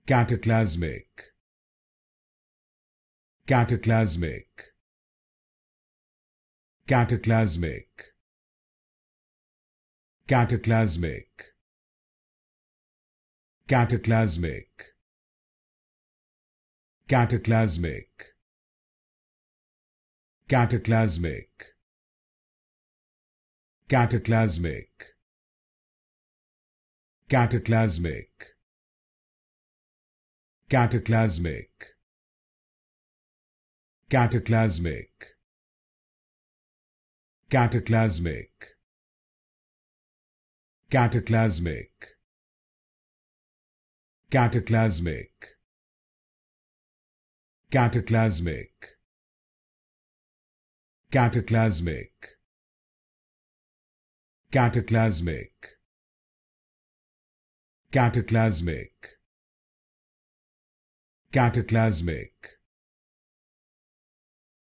Cataclasmic. Cataclasmic. Cataclasmic. Cataclasmic. Cataclasmic. Cataclasmic. Cataclasmic. Cataclasmic. Cataclasmic. Cataclasmic. Cataclasmic. Cataclasmic. Cataclasmic. Cataclasmic. Cataclasmic. Cataclasmic. Cataclasmic. Cataclasmic. Cataclasmic.